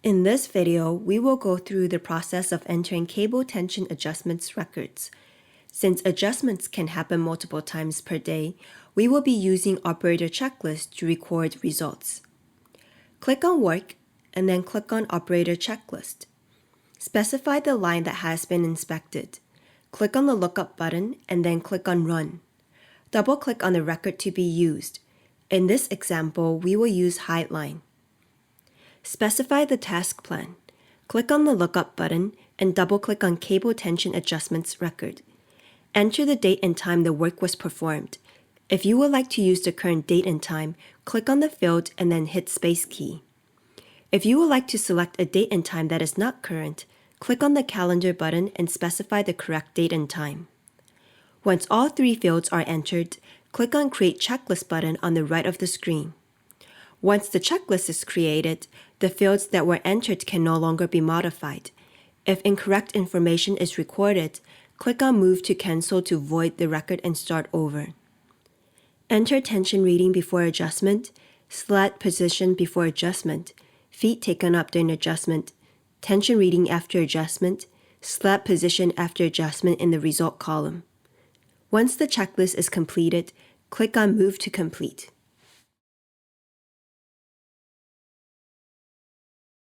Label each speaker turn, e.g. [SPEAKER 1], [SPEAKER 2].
[SPEAKER 1] In this video, we will go through the process of entering cable tension adjustments records. Since adjustments can happen multiple times per day, we will be using operator checklist to record results. Click on Work and then click on Operator Checklist. Specify the line that has been inspected. Click on the Lookup button and then click on Run. Double-click on the record to be used. In this example, we will use Hide Line. Specify the task plan. Click on the Lookup button and double-click on Cable Tension Adjustments record. Enter the date and time the work was performed. If you would like to use the current date and time, click on the field and then hit Space key. If you would like to select a date and time that is not current, click on the Calendar button and specify the correct date and time. Once all three fields are entered, click on Create Checklist button on the right of the screen. Once the checklist is created, the fields that were entered can no longer be modified. If incorrect information is recorded, click on Move to Cancel to void the record and start over. Enter tension reading before adjustment, slat position before adjustment, feet taken up during adjustment, tension reading after adjustment, slat position after adjustment in the result column. Once the checklist is completed, click on Move to Complete.